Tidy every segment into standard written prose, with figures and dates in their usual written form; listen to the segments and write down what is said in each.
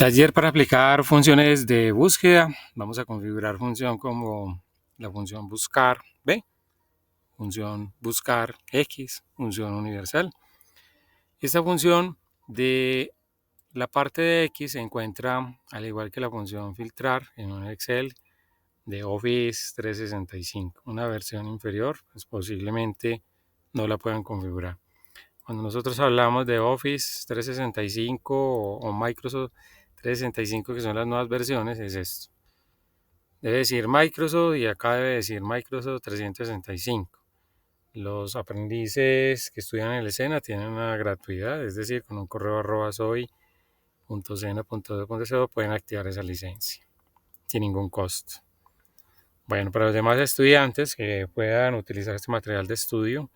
Taller para aplicar funciones de búsqueda. Vamos a configurar función como la función buscar B, función buscar X, función universal. Esta función de la parte de X se encuentra, al igual que la función filtrar, en un Excel de Office 365. Una versión inferior, pues posiblemente no la puedan configurar. Cuando nosotros hablamos de Office 365 o Microsoft 365, que son las nuevas versiones, es esto. Debe decir Microsoft y acá debe decir Microsoft 365. Los aprendices que estudian en el SENA tienen una gratuidad, es decir, con un correo @soy.sena.edu.co pueden activar esa licencia sin ningún costo. Bueno, para los demás estudiantes que puedan utilizar este material de estudio,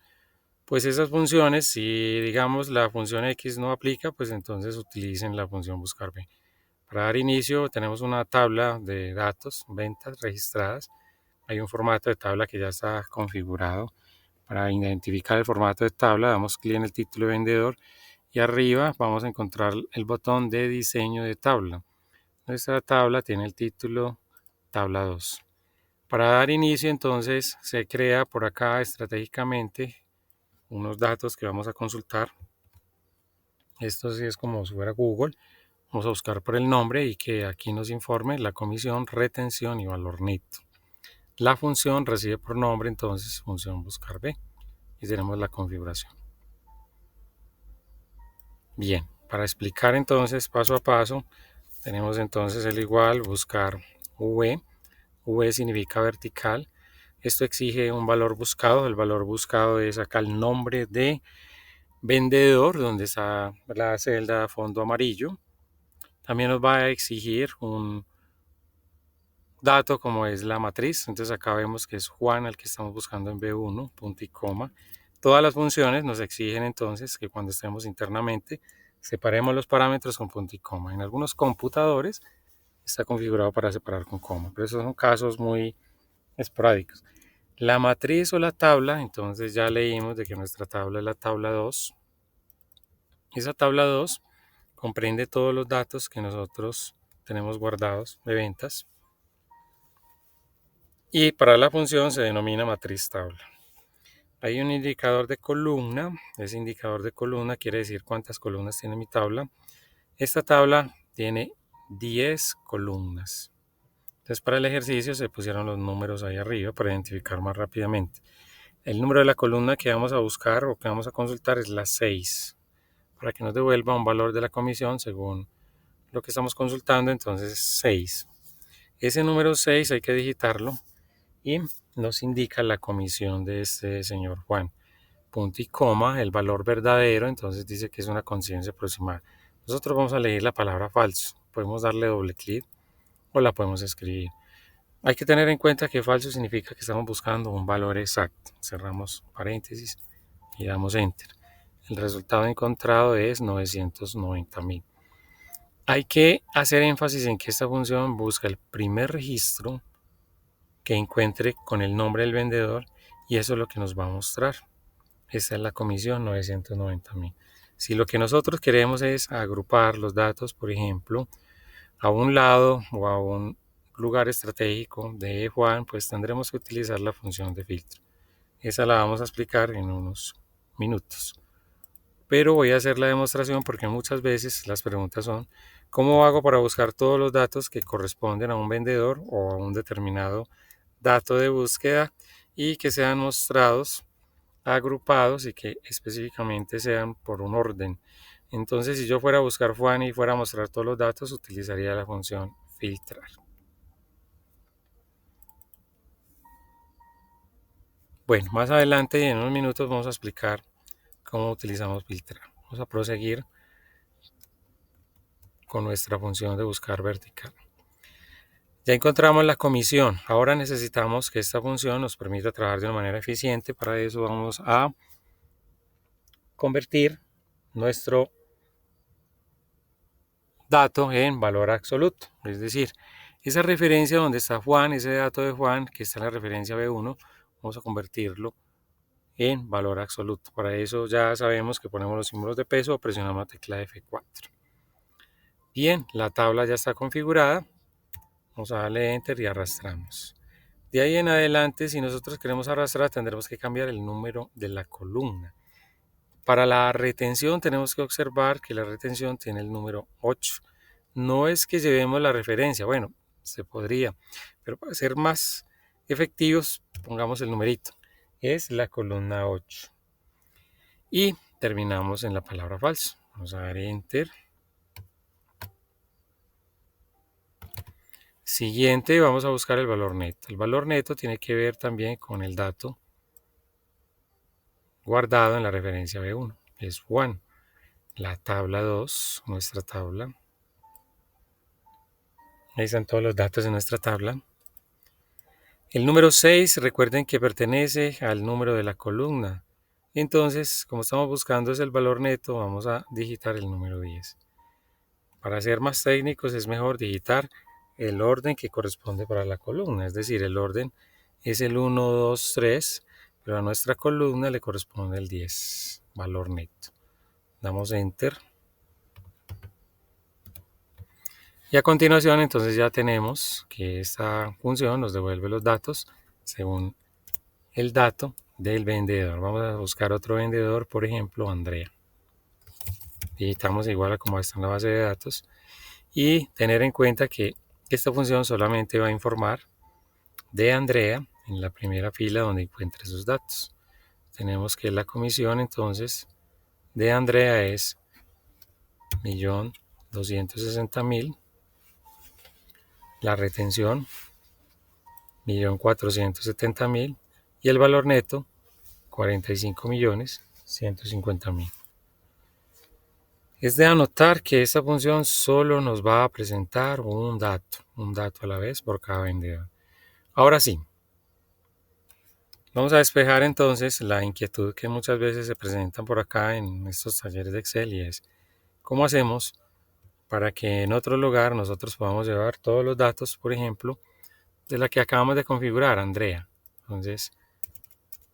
pues esas funciones, si digamos la función X no aplica, pues entonces utilicen la función buscar B. Para dar inicio tenemos una tabla de datos, ventas registradas. Hay un formato de tabla que ya está configurado. Para identificar el formato de tabla damos clic en el título de vendedor y arriba vamos a encontrar el botón de diseño de tabla. Nuestra tabla tiene el título tabla 2. Para dar inicio entonces se crea por acá estratégicamente unos datos que vamos a consultar. Esto sí es como si fuera Google. Vamos a buscar por el nombre y que aquí nos informe la comisión, retención y valor neto. La función recibe por nombre entonces función buscar B y tenemos la configuración. Bien, para explicar entonces paso a paso, tenemos entonces el igual buscar V. V significa vertical. Esto exige un valor buscado. El valor buscado es acá el nombre de vendedor, donde está la celda fondo amarillo. También nos va a exigir un dato como es la matriz. Entonces acá vemos que es Juan el que estamos buscando en B1, punto y coma. Todas las funciones nos exigen entonces que cuando estemos internamente separemos los parámetros con punto y coma. En algunos computadores está configurado para separar con coma, pero esos son casos muy esporádicos. La matriz o la tabla, entonces ya leímos de que nuestra tabla es la tabla 2. Esa tabla 2 comprende todos los datos que nosotros tenemos guardados de ventas. Y para la función se denomina matriz tabla. Hay un indicador de columna. Ese indicador de columna quiere decir cuántas columnas tiene mi tabla. Esta tabla tiene 10 columnas. Entonces para el ejercicio se pusieron los números ahí arriba para identificar más rápidamente. El número de la columna que vamos a buscar o que vamos a consultar es la 6. Para que nos devuelva un valor de la comisión según lo que estamos consultando, entonces 6. Ese número 6 hay que digitarlo y nos indica la comisión de este señor Juan. Punto y coma, el valor verdadero, entonces dice que es una conciencia aproximada. Nosotros vamos a leer la palabra falso. Podemos darle doble clic o la podemos escribir. Hay que tener en cuenta que falso significa que estamos buscando un valor exacto. Cerramos paréntesis y damos enter. El resultado encontrado es 990.000. Hay que hacer énfasis en que esta función busca el primer registro que encuentre con el nombre del vendedor y eso es lo que nos va a mostrar. Esta es la comisión 990.000. Si lo que nosotros queremos es agrupar los datos, por ejemplo, a un lado o a un lugar estratégico de Juan, pues tendremos que utilizar la función de filtro. Esa la vamos a explicar en unos minutos. Pero voy a hacer la demostración porque muchas veces las preguntas son: ¿cómo hago para buscar todos los datos que corresponden a un vendedor o a un determinado dato de búsqueda y que sean mostrados, agrupados y que específicamente sean por un orden? Entonces, si yo fuera a buscar Juan y fuera a mostrar todos los datos, utilizaría la función filtrar. Bueno, más adelante en unos minutos vamos a explicar cómo utilizamos filtrar. Vamos a proseguir con nuestra función de buscar vertical. Ya encontramos la comisión. Ahora necesitamos que esta función nos permita trabajar de una manera eficiente. Para eso vamos a convertir nuestro dato en valor absoluto. Es decir, esa referencia donde está Juan, ese dato de Juan que está en la referencia B1, vamos a convertirlo en valor absoluto. Para eso ya sabemos que ponemos los símbolos de peso o presionamos la tecla F4. Bien, la tabla ya está configurada. Vamos a darle Enter y arrastramos. De ahí en adelante, si nosotros queremos arrastrar, tendremos que cambiar el número de la columna. Para la retención tenemos que observar que la retención tiene el número 8. No es que llevemos la referencia, bueno, se podría, pero para ser más efectivos, pongamos el numerito. Es la columna 8. Y terminamos en la palabra falso. Vamos a dar Enter. Siguiente, vamos a buscar el valor neto. El valor neto tiene que ver también con el dato guardado en la referencia B1. Es 1. La tabla 2, nuestra tabla. Ahí están todos los datos de nuestra tabla. El número 6, recuerden que pertenece al número de la columna. Entonces, como estamos buscando es el valor neto, vamos a digitar el número 10. Para ser más técnicos es mejor digitar el orden que corresponde para la columna. Es decir, el orden es el 1, 2, 3, pero a nuestra columna le corresponde el 10, valor neto. Damos Enter. Y a continuación entonces ya tenemos que esta función nos devuelve los datos según el dato del vendedor. Vamos a buscar otro vendedor, por ejemplo, Andrea. Digitamos igual a como está en la base de datos y tener en cuenta que esta función solamente va a informar de Andrea en la primera fila donde encuentre sus datos. Tenemos que la comisión entonces de Andrea es 1.260.000. La retención 1.470.000 y el valor neto 45.150.000. Es de anotar que esta función solo nos va a presentar un dato a la vez por cada vendedor. Ahora sí, vamos a despejar entonces la inquietud que muchas veces se presentan por acá en estos talleres de Excel y es ¿cómo hacemos para que en otro lugar nosotros podamos llevar todos los datos, por ejemplo, de la que acabamos de configurar, Andrea? Entonces,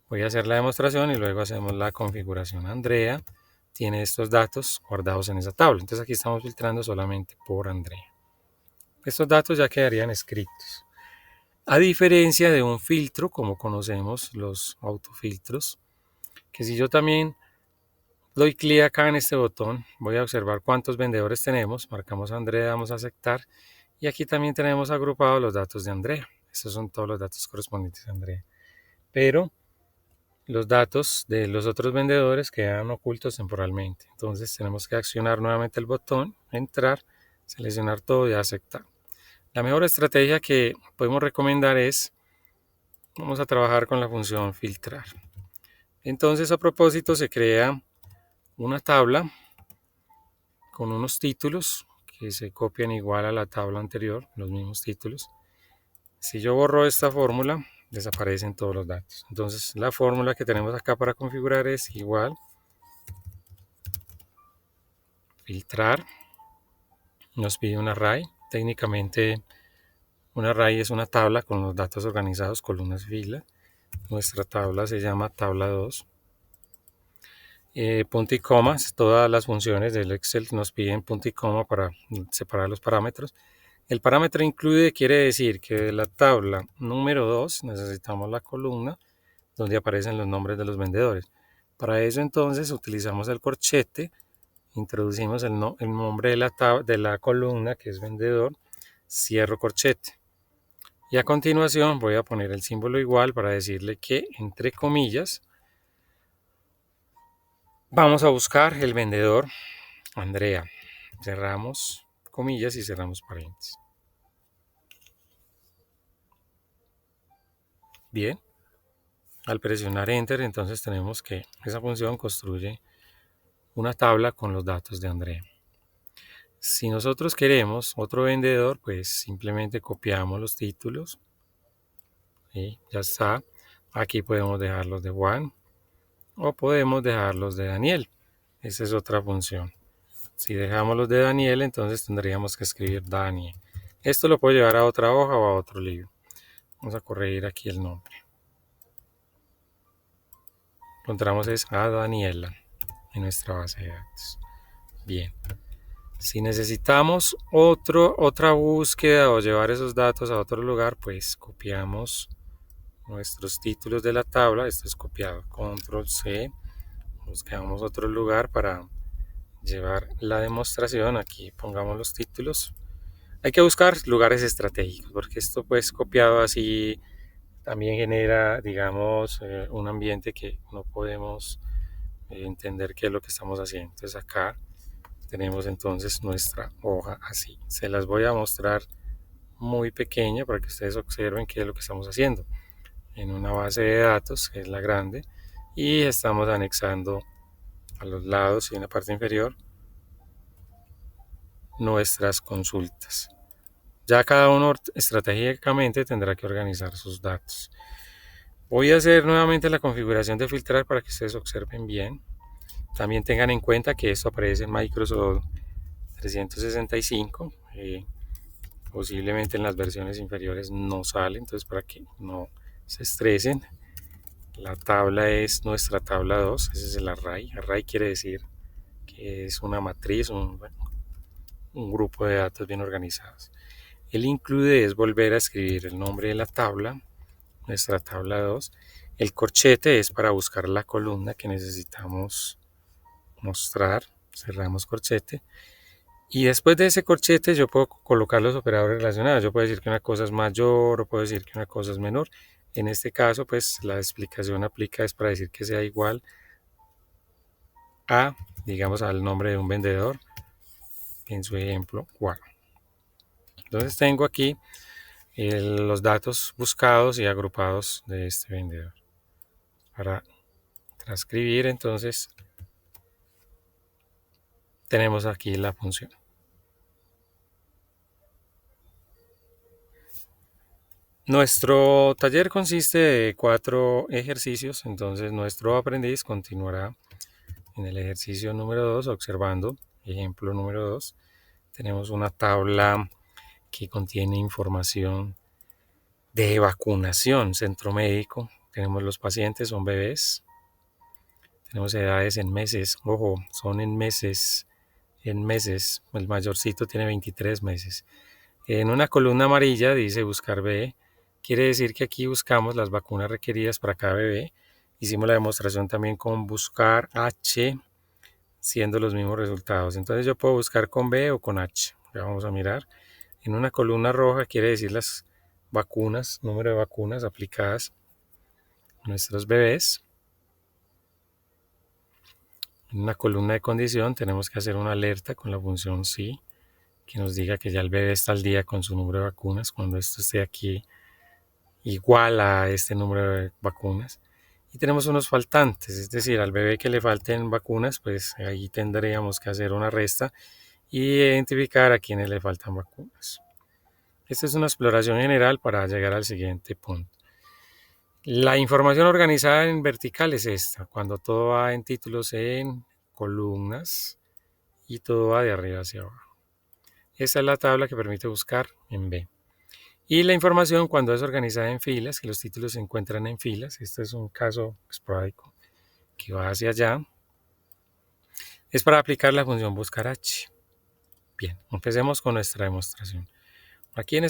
voy a hacer la demostración y luego hacemos la configuración. Andrea tiene estos datos guardados en esa tabla. Entonces aquí estamos filtrando solamente por Andrea. Estos datos ya quedarían escritos. A diferencia de un filtro, como conocemos los autofiltros, que si yo también doy clic acá en este botón, voy a observar cuántos vendedores tenemos. Marcamos a Andrea, vamos a aceptar. Y aquí también tenemos agrupados los datos de Andrea. Estos son todos los datos correspondientes a Andrea. Pero los datos de los otros vendedores quedan ocultos temporalmente. Entonces tenemos que accionar nuevamente el botón, entrar, seleccionar todo y aceptar. La mejor estrategia que podemos recomendar es, vamos a trabajar con la función filtrar. Entonces a propósito se crea una tabla con unos títulos que se copian igual a la tabla anterior, los mismos títulos. Si yo borro esta fórmula, desaparecen todos los datos. Entonces la fórmula que tenemos acá para configurar es igual filtrar, nos pide un array. Técnicamente un array es una tabla con los datos organizados columnas y filas. Nuestra tabla se llama tabla 2. Punto y comas, todas las funciones del Excel nos piden punto y coma para separar los parámetros. El parámetro incluye quiere decir que de la tabla número 2 necesitamos la columna donde aparecen los nombres de los vendedores. Para eso entonces utilizamos el corchete, introducimos el nombre de la columna que es vendedor, cierro corchete. Y a continuación voy a poner el símbolo igual para decirle que entre comillas vamos a buscar el vendedor Andrea. Cerramos comillas y cerramos paréntesis. Bien, al presionar Enter entonces tenemos que esa función construye una tabla con los datos de Andrea. Si nosotros queremos otro vendedor, pues simplemente copiamos los títulos y ya está. Aquí podemos dejar los de Juan o podemos dejar los de Daniel. Esa es otra función. Si dejamos los de Daniel, entonces tendríamos que escribir Daniel. Esto lo puedo llevar a otra hoja o a otro libro. Vamos a corregir aquí el nombre. Encontramos es a Daniela en nuestra base de datos. Bien. Si necesitamos otra búsqueda o llevar esos datos a otro lugar, pues copiamos nuestros títulos de la tabla. Esto es copiado, control C, buscamos otro lugar para llevar la demostración. Aquí pongamos los títulos. Hay que buscar lugares estratégicos, porque esto pues copiado así también genera, digamos, un ambiente que no podemos entender qué es lo que estamos haciendo. Entonces acá tenemos entonces nuestra hoja así. Se las voy a mostrar muy pequeña para que ustedes observen qué es lo que estamos haciendo. En una base de datos, que es la grande, y estamos anexando a los lados y en la parte inferior nuestras consultas. Ya cada uno estratégicamente tendrá que organizar sus datos. Voy a hacer nuevamente la configuración de filtrar para que ustedes observen bien. También tengan en cuenta que esto aparece en Microsoft 365. Posiblemente en las versiones inferiores no sale, entonces para que no se estresen. La tabla es nuestra tabla 2, ese es el array. Array quiere decir que es una matriz, un grupo de datos bien organizados. El include es volver a escribir el nombre de la tabla, nuestra tabla 2. El corchete es para buscar la columna que necesitamos mostrar. Cerramos corchete. Y después de ese corchete yo puedo colocar los operadores relacionados. Yo puedo decir que una cosa es mayor o puedo decir que una cosa es menor. En este caso, pues la explicación aplica es para decir que sea igual a, digamos, al nombre de un vendedor. En su ejemplo, 4. Entonces tengo aquí los datos buscados y agrupados de este vendedor. Para transcribir, entonces, tenemos aquí la función. Nuestro taller consiste de 4 ejercicios, entonces nuestro aprendiz continuará en el ejercicio número 2 observando, ejemplo número 2. Tenemos una tabla que contiene información de vacunación, centro médico. Tenemos los pacientes, son bebés. Tenemos edades en meses, ojo, son en meses, el mayorcito tiene 23 meses. En una columna amarilla dice buscar bebé, quiere decir que aquí buscamos las vacunas requeridas para cada bebé. Hicimos la demostración también con buscar H, siendo los mismos resultados. Entonces yo puedo buscar con B o con H. Ya vamos a mirar. En una columna roja quiere decir las vacunas, número de vacunas aplicadas a nuestros bebés. En una columna de condición tenemos que hacer una alerta con la función sí, que nos diga que ya el bebé está al día con su número de vacunas, cuando esto esté aquí igual a este número de vacunas. Y tenemos unos faltantes, es decir, al bebé que le falten vacunas, pues ahí tendríamos que hacer una resta y identificar a quienes le faltan vacunas. Esta es una exploración general para llegar al siguiente punto. La información organizada en vertical es esta, cuando todo va en títulos en columnas y todo va de arriba hacia abajo. Esta es la tabla que permite buscar en B. Y la información cuando es organizada en filas, que los títulos se encuentran en filas, este es un caso esporádico que va hacia allá, es para aplicar la función buscar H. Bien, empecemos con nuestra demostración. Aquí en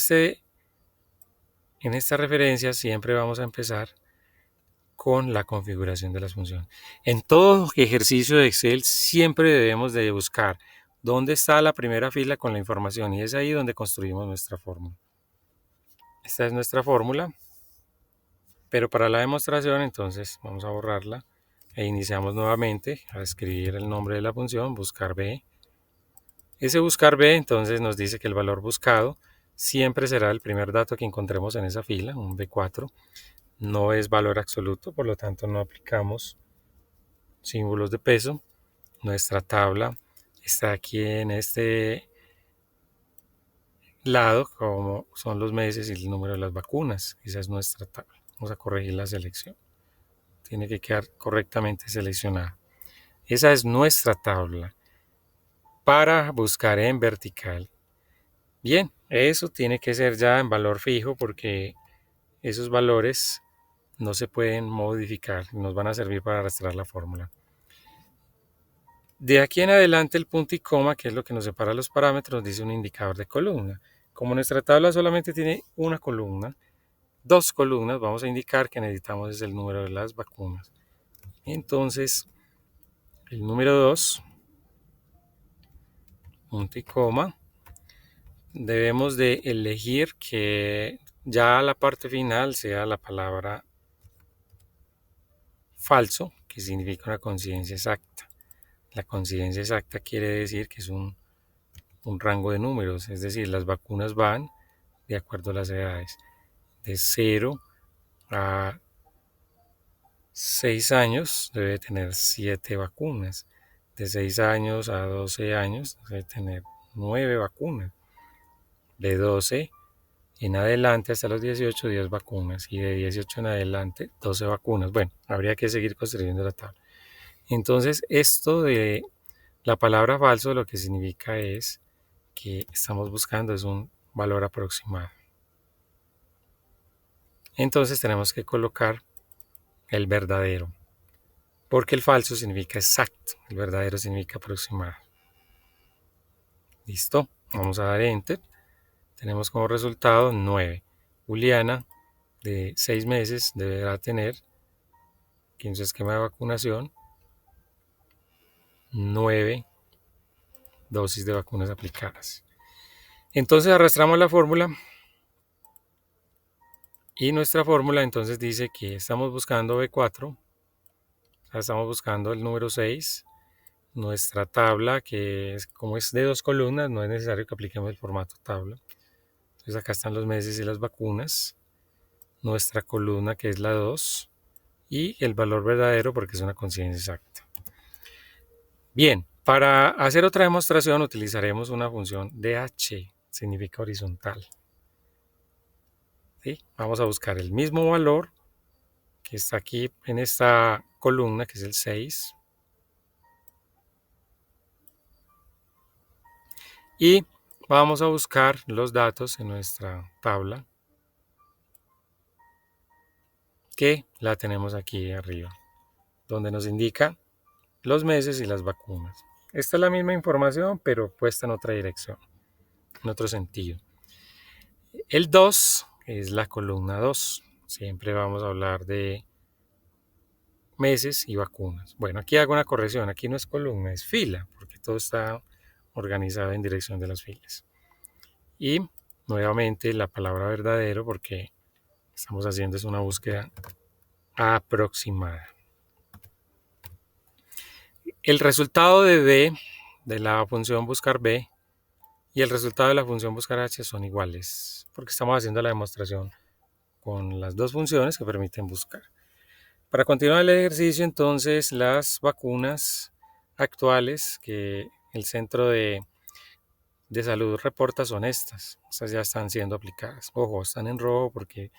esta referencia siempre vamos a empezar con la configuración de las funciones. En todo ejercicio de Excel siempre debemos de buscar dónde está la primera fila con la información y es ahí donde construimos nuestra fórmula. Esta es nuestra fórmula, pero para la demostración entonces vamos a borrarla e iniciamos nuevamente a escribir el nombre de la función, buscar B. Ese buscar B entonces nos dice que el valor buscado siempre será el primer dato que encontremos en esa fila, un B4. No es valor absoluto, por lo tanto no aplicamos símbolos de peso. Nuestra tabla está aquí en este lado, como son los meses y el número de las vacunas. Esa es nuestra tabla. Vamos a corregir la selección. Tiene que quedar correctamente seleccionada. Esa es nuestra tabla para buscar en vertical. Bien, eso tiene que ser ya en valor fijo porque esos valores no se pueden modificar, nos van a servir para arrastrar la fórmula. De aquí en adelante el punto y coma, que es lo que nos separa los parámetros, nos dice un indicador de columna. Como nuestra tabla solamente tiene una columna, dos columnas, vamos a indicar que necesitamos es el número de las vacunas. Entonces, el número 2, punto y coma, debemos de elegir que ya la parte final sea la palabra falso, que significa una coincidencia exacta. La coincidencia exacta quiere decir que es un rango de números, es decir, las vacunas van de acuerdo a las edades, de 0 a 6 años debe tener 7 vacunas, de 6 años a 12 años debe tener 9 vacunas, de 12 en adelante hasta los 18, 10 vacunas, y de 18 en adelante 12 vacunas. Bueno, habría que seguir construyendo la tabla. Entonces, esto de la palabra falso lo que significa es que estamos buscando es un valor aproximado. Entonces tenemos que colocar el verdadero, porque el falso significa exacto, el verdadero significa aproximado. Listo, vamos a dar enter. Tenemos como resultado 9. Juliana, de 6 meses, deberá tener, en su esquema de vacunación, 9 dosis de vacunas aplicadas. Entonces arrastramos la fórmula y nuestra fórmula entonces dice que estamos buscando B4, estamos buscando el número 6, nuestra tabla, que es, como es de 2 columnas, no es necesario que apliquemos el formato tabla. Entonces acá están los meses y las vacunas, nuestra columna que es la 2 y el valor verdadero porque es una coincidencia exacta. Bien, para hacer otra demostración utilizaremos una función DH, significa horizontal. ¿Sí? Vamos a buscar el mismo valor que está aquí en esta columna, que es el 6. Y vamos a buscar los datos en nuestra tabla, que la tenemos aquí arriba, donde nos indica los meses y las vacunas. Esta es la misma información, pero puesta en otra dirección, en otro sentido. El 2 es la columna 2. Siempre vamos a hablar de meses y vacunas. Bueno, aquí hago una corrección. Aquí no es columna, es fila, porque todo está organizado en dirección de las filas. Y nuevamente la palabra verdadero, porque estamos haciendo es una búsqueda aproximada. El resultado de B, de la función buscar B, y el resultado de la función buscar H son iguales, porque estamos haciendo la demostración con las dos funciones que permiten buscar. Para continuar el ejercicio, entonces, las vacunas actuales que el Centro de Salud reporta son estas. Estas ya están siendo aplicadas. Ojo, están en rojo porque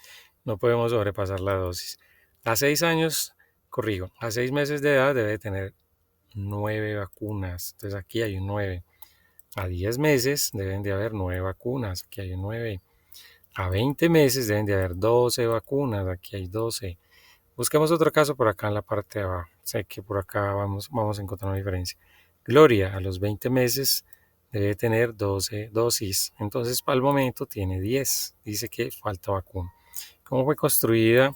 no podemos sobrepasar la dosis. A 6 años, corrijo, a 6 meses de edad debe tener 9 vacunas. Entonces aquí hay un 9. A 10 meses deben de haber 9 vacunas. Aquí hay un 9. A 20 meses deben de haber 12 vacunas. Aquí hay 12. Busquemos otro caso por acá en la parte de abajo. Sé que por acá vamos a encontrar una diferencia. Gloria, a los 20 meses debe tener 12 dosis. Entonces, al momento tiene 10. Dice que falta vacuna. ¿Cómo fue construida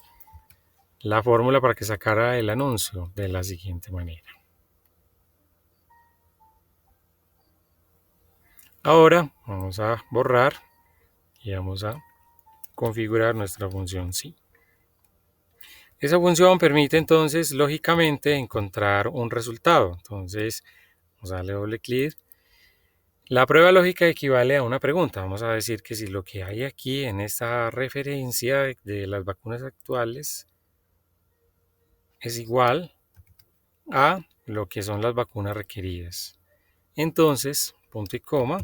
la fórmula para que sacara el anuncio? De la siguiente manera. Ahora vamos a borrar y vamos a configurar nuestra función sí. Esa función permite entonces lógicamente encontrar un resultado. Entonces vamos a darle doble clic. La prueba lógica equivale a una pregunta. Vamos a decir que si lo que hay aquí en esta referencia de las vacunas actuales es igual a lo que son las vacunas requeridas. Entonces, punto y coma,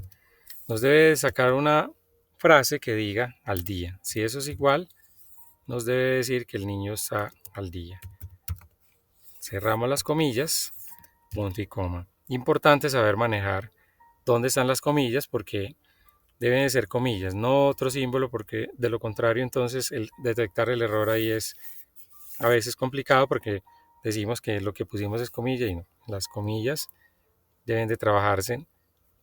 nos debe sacar una frase que diga al día. Si eso es igual, nos debe decir que el niño está al día. Cerramos las comillas, punto y coma. Importante saber manejar dónde están las comillas porque deben de ser comillas, no otro símbolo, porque de lo contrario entonces el detectar el error ahí es a veces complicado porque decimos que lo que pusimos es comilla y no. Las comillas deben de trabajarse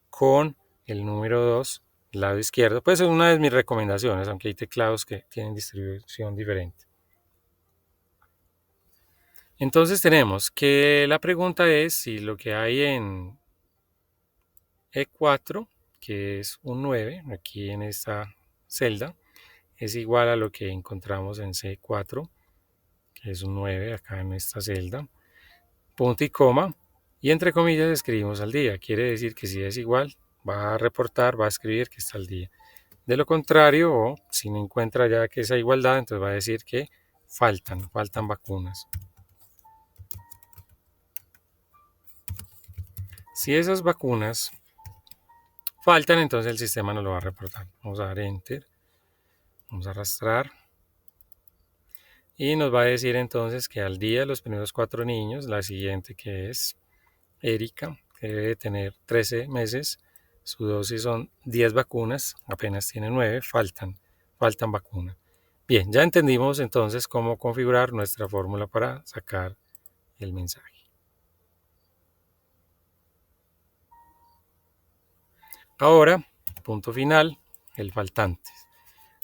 con el número 2, lado izquierdo. Pues es una de mis recomendaciones, aunque hay teclados que tienen distribución diferente. Entonces tenemos que la pregunta es si lo que hay en E4, que es un 9, aquí en esta celda, es igual a lo que encontramos en C4, que es un 9 acá en esta celda, punto y coma, y entre comillas escribimos al día. Quiere decir que si es igual, va a reportar, va a escribir que está al día. De lo contrario, o si no encuentra ya que esa igualdad, entonces va a decir que faltan vacunas. Si esas vacunas faltan, entonces el sistema nos lo va a reportar. Vamos a dar Enter, vamos a arrastrar y nos va a decir entonces que al día los primeros 4 niños, la siguiente que es Erika, que debe tener 13 meses, su dosis son 10 vacunas, apenas tiene 9, faltan vacunas. Bien, ya entendimos entonces cómo configurar nuestra fórmula para sacar el mensaje. Ahora, punto final, el faltante.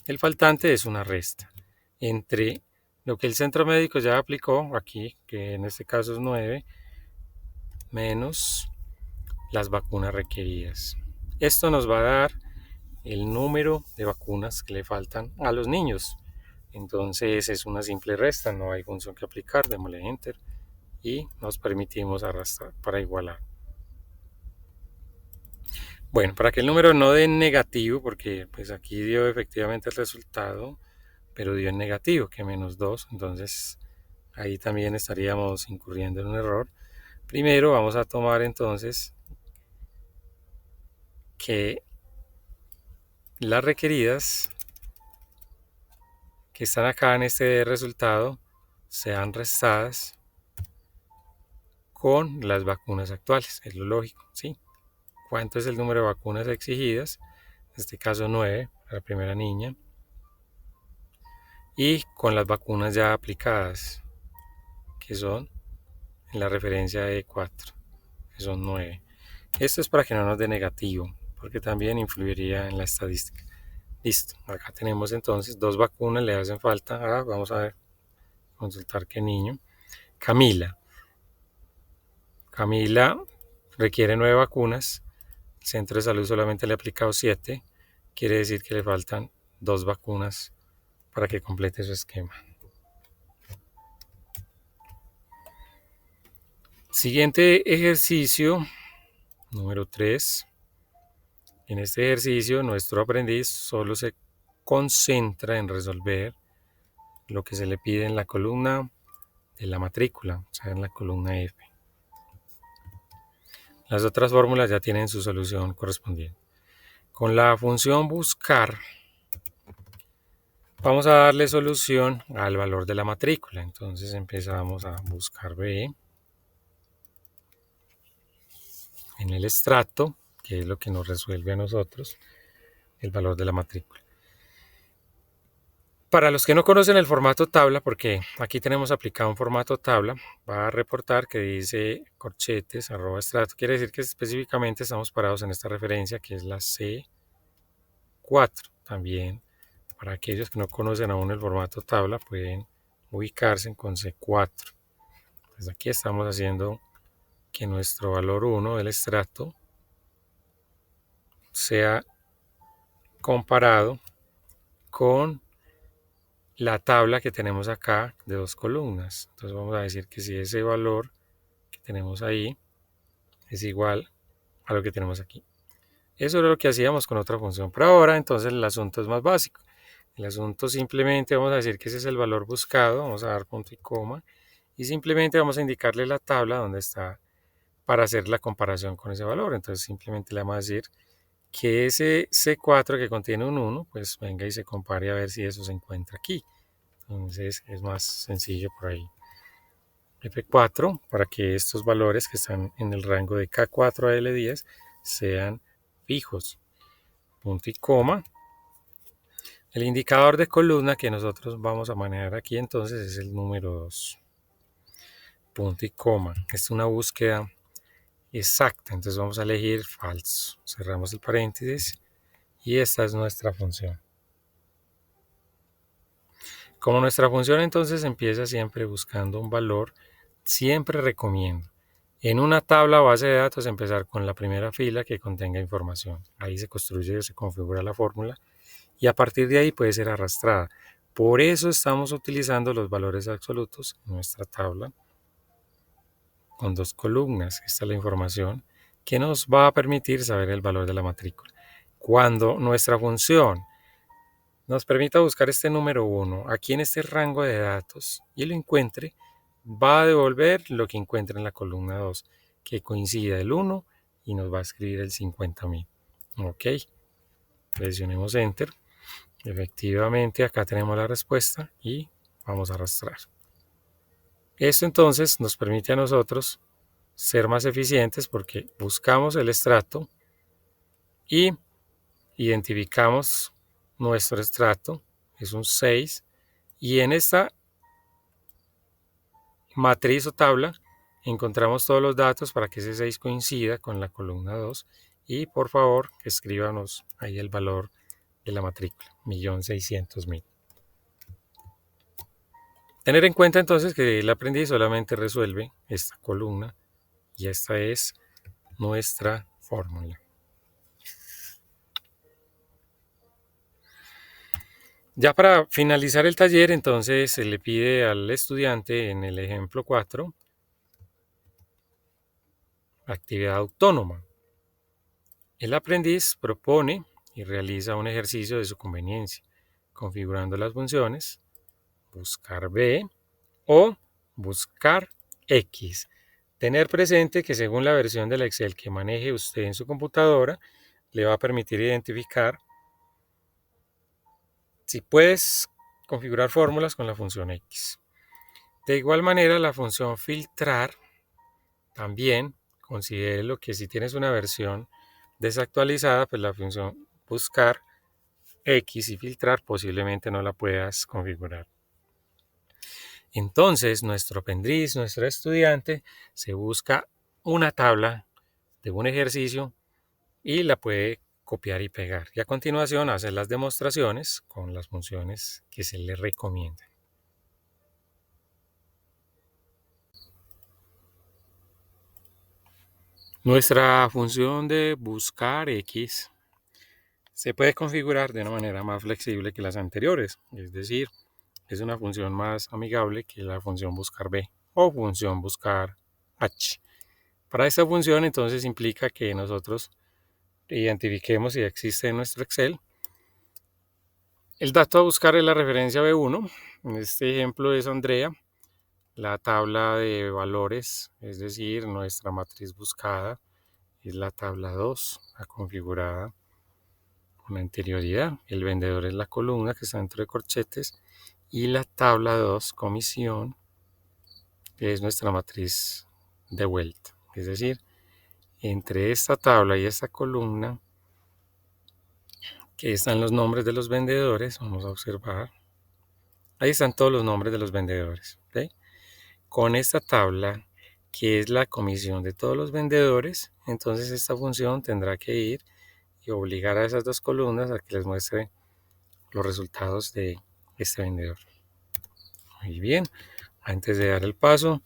El faltante es una resta entre lo que el centro médico ya aplicó aquí, que en este caso es 9, menos las vacunas requeridas. Esto nos va a dar el número de vacunas que le faltan a los niños. Entonces es una simple resta, no hay función que aplicar, démosle Enter y nos permitimos arrastrar para igualar. Bueno, para que el número no dé negativo, porque pues aquí dio efectivamente el resultado, pero dio en negativo, que menos 2, entonces ahí también estaríamos incurriendo en un error. Primero vamos a tomar entonces que las requeridas que están acá en este resultado sean restadas con las vacunas actuales, es lo lógico, ¿sí? ¿Cuánto es el número de vacunas exigidas? En este caso 9 para la primera niña. Y con las vacunas ya aplicadas, que son en la referencia E4, que son 9. Esto es para que no nos dé negativo, porque también influiría en la estadística. Listo, acá tenemos entonces 2 vacunas, le hacen falta vamos a ver, consultar qué niño. Camila requiere 9 vacunas, el centro de salud solamente le ha aplicado 7, quiere decir que le faltan 2 vacunas para que complete su esquema. Siguiente ejercicio, número 3. En este ejercicio nuestro aprendiz solo se concentra en resolver lo que se le pide en la columna de la matrícula, o sea, en la columna F. Las otras fórmulas ya tienen su solución correspondiente. Con la función buscar, vamos a darle solución al valor de la matrícula. Entonces empezamos a buscar B en el extracto, que es lo que nos resuelve a nosotros el valor de la matrícula. Para los que no conocen el formato tabla, porque aquí tenemos aplicado un formato tabla, va a reportar que dice corchetes, @extrato. Quiere decir que específicamente estamos parados en esta referencia que es la C4. También para aquellos que no conocen aún el formato tabla pueden ubicarse con C4. Entonces aquí estamos haciendo que nuestro valor 1 del extracto sea comparado con la tabla que tenemos acá de 2 columnas. Entonces vamos a decir que si ese valor que tenemos ahí es igual a lo que tenemos aquí. Eso era lo que hacíamos con otra función. Pero ahora entonces el asunto es más básico. El asunto simplemente vamos a decir que ese es el valor buscado. Vamos a dar punto y coma. Y simplemente vamos a indicarle la tabla donde está para hacer la comparación con ese valor. Entonces simplemente le vamos a decir que ese C4 que contiene un 1, pues venga y se compare a ver si eso se encuentra aquí. Entonces es más sencillo por ahí. F4 para que estos valores que están en el rango de K4 a L10 sean fijos. Punto y coma. El indicador de columna que nosotros vamos a manejar aquí entonces es el número 2. Punto y coma. Es una búsqueda exacta. Entonces vamos a elegir falso. Cerramos el paréntesis y esta es nuestra función. Como nuestra función entonces empieza siempre buscando un valor, siempre recomiendo en una tabla base de datos empezar con la primera fila que contenga información. Ahí se construye o se configura la fórmula y a partir de ahí puede ser arrastrada. Por eso estamos utilizando los valores absolutos en nuestra tabla con 2 columnas. Esta es la información que nos va a permitir saber el valor de la matrícula. Cuando nuestra función nos permita buscar este número 1 aquí en este rango de datos y lo encuentre, va a devolver lo que encuentre en la columna 2, que coincida el 1 y nos va a escribir el 50.000. Ok, presionemos Enter. Efectivamente, acá tenemos la respuesta y vamos a arrastrar. Esto entonces nos permite a nosotros ser más eficientes porque buscamos el estrato y identificamos nuestro estrato, es un 6, y en esta matriz o tabla encontramos todos los datos para que ese 6 coincida con la columna 2 y por favor escríbanos ahí el valor de la matrícula, 1.600.000. Tener en cuenta entonces que el aprendiz solamente resuelve esta columna y esta es nuestra fórmula. Ya para finalizar el taller, entonces se le pide al estudiante en el ejemplo 4, actividad autónoma. El aprendiz propone y realiza un ejercicio de su conveniencia, configurando las funciones buscar B o buscar X. Tener presente que según la versión del Excel que maneje usted en su computadora, le va a permitir identificar si puedes configurar fórmulas con la función X. De igual manera, la función filtrar también considere lo que si tienes una versión desactualizada, pues la función buscar X y filtrar posiblemente no la puedas configurar. Entonces, nuestro aprendiz, nuestro estudiante, se busca una tabla de un ejercicio y la puede copiar y pegar. Y a continuación hacer las demostraciones con las funciones que se le recomiendan. Nuestra función de buscar X se puede configurar de una manera más flexible que las anteriores, es decir, es una función más amigable que la función buscar B o función buscar H. Para esta función entonces implica que nosotros identifiquemos si existe en nuestro Excel. El dato a buscar es la referencia B1, en este ejemplo es Andrea, la tabla de valores, es decir, nuestra matriz buscada es la tabla 2, la configurada con anterioridad. El vendedor es la columna que está dentro de corchetes y la tabla 2, comisión, que es nuestra matriz de vuelta. Es decir, entre esta tabla y esta columna, que están los nombres de los vendedores, vamos a observar. Ahí están todos los nombres de los vendedores. ¿Okay? Con esta tabla, que es la comisión de todos los vendedores, entonces esta función tendrá que ir y obligar a esas dos columnas a que les muestre los resultados de este vendedor. Muy bien, antes de dar el paso,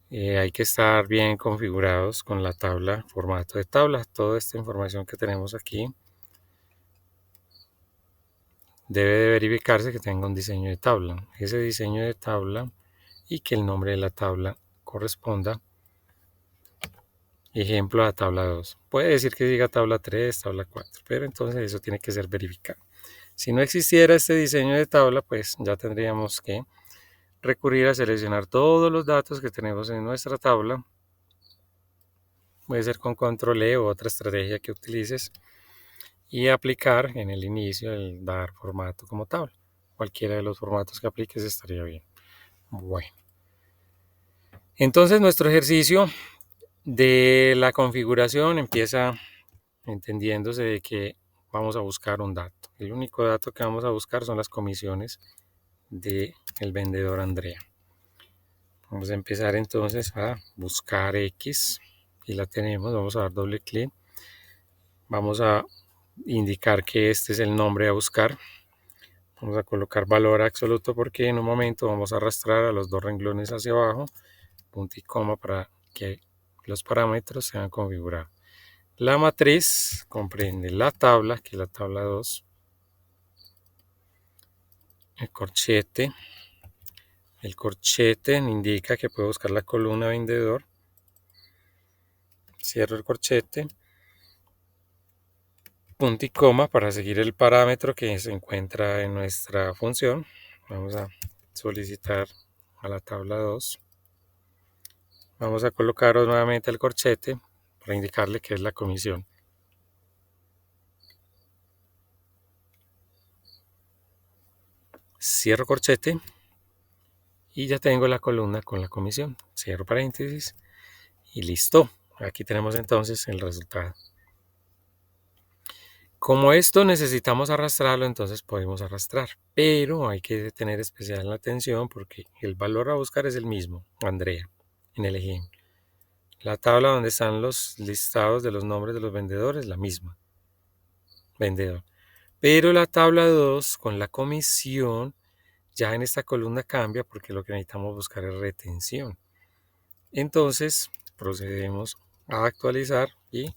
hay que estar bien configurados con la tabla, formato de tabla. Toda esta información que tenemos aquí debe de verificarse que tenga un diseño de tabla. Ese diseño de tabla y que el nombre de la tabla corresponda. Ejemplo a tabla 2. Puede decir que diga tabla 3, tabla 4, pero entonces eso tiene que ser verificado. Si no existiera este diseño de tabla, pues ya tendríamos que recurrir a seleccionar todos los datos que tenemos en nuestra tabla. Puede ser con control E o otra estrategia que utilices y aplicar en el inicio el dar formato como tabla. Cualquiera de los formatos que apliques estaría bien. Bueno, entonces nuestro ejercicio de la configuración empieza entendiéndose de que vamos a buscar un dato. El único dato que vamos a buscar son las comisiones del vendedor Andrea. Vamos a empezar entonces a buscar X y la tenemos. Vamos a dar doble clic. Vamos a indicar que este es el nombre a buscar. Vamos a colocar valor absoluto porque en un momento vamos a arrastrar a los dos renglones hacia abajo, punto y coma para que los parámetros sean configurados. La matriz comprende la tabla, que es la tabla 2, el corchete. El corchete indica que puedo buscar la columna vendedor. Cierro el corchete, punto y coma para seguir el parámetro que se encuentra en nuestra función. Vamos a solicitar a la tabla 2. Vamos a colocar nuevamente el corchete para indicarle que es la comisión. Cierro corchete y ya tengo la columna con la comisión. Cierro paréntesis y listo. Aquí tenemos entonces el resultado. Como esto necesitamos arrastrarlo, entonces podemos arrastrar, pero hay que tener especial atención porque el valor a buscar es el mismo, Andrea, en el ejemplo. La tabla donde están los listados de los nombres de los vendedores, la misma, vendedor. Pero la tabla 2 con la comisión, ya en esta columna cambia porque lo que necesitamos buscar es retención. Entonces procedemos a actualizar y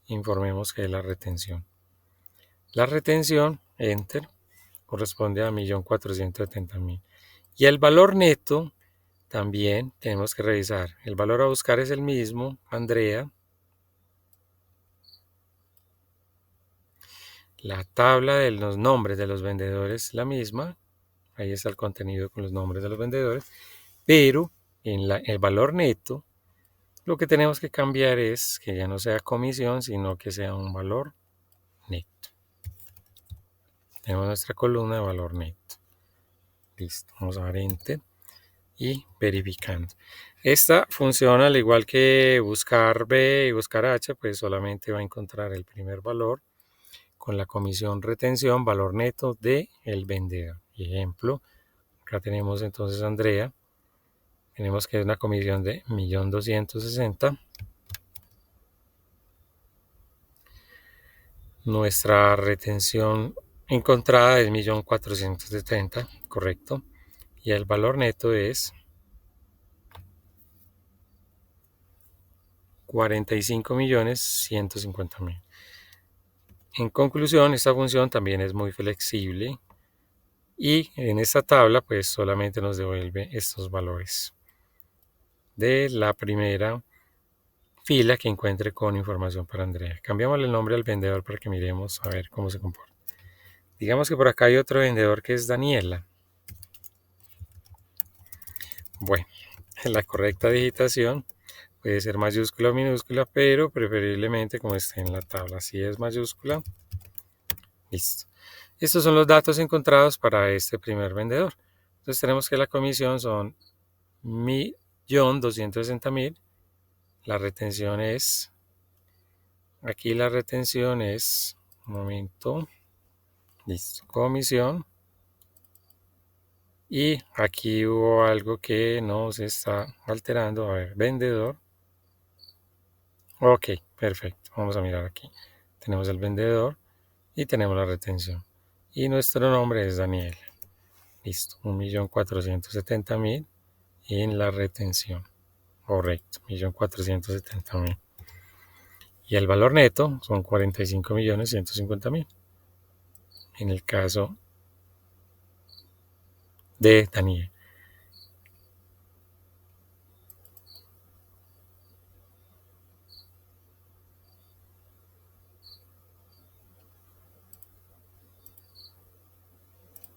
informemos que es la retención. La retención, enter, corresponde a 1.470.000. Y el valor neto también tenemos que revisar. El valor a buscar es el mismo, Andrea. La tabla de los nombres de los vendedores es la misma. Ahí está el contenido con los nombres de los vendedores. Pero en el valor neto, lo que tenemos que cambiar es que ya no sea comisión, sino que sea un valor neto. Tenemos nuestra columna de valor neto. Listo, vamos a dar enter y verificando. Esta funciona al igual que buscar B y buscar H, pues solamente va a encontrar el primer valor con la comisión retención, valor neto de el vendedor. Ejemplo, acá tenemos entonces Andrea, tenemos que es una comisión de 1.260.000. Nuestra retención encontrada es 1.470.000, correcto. Y el valor neto es 45.150.000. En conclusión, esta función también es muy flexible y en esta tabla pues solamente nos devuelve estos valores de la primera fila que encuentre con información para Andrea. Cambiamos el nombre al vendedor para que miremos a ver cómo se comporta. Digamos que por acá hay otro vendedor que es Daniela. Bueno, la correcta digitación puede ser mayúscula o minúscula, pero preferiblemente como esté en la tabla. Si es mayúscula, listo. Estos son los datos encontrados para este primer vendedor. Entonces tenemos que la comisión son 1.260.000. La retención es, aquí la retención es, un momento, listo, comisión. Y aquí hubo algo que nos está alterando. A ver, vendedor. Ok, perfecto. Vamos a mirar aquí. Tenemos el vendedor y tenemos la retención. Y nuestro nombre es Daniel. Listo, 1.470.000 en la retención. Correcto, 1.470.000. Y el valor neto son 45.150.000. En el caso de Daniel.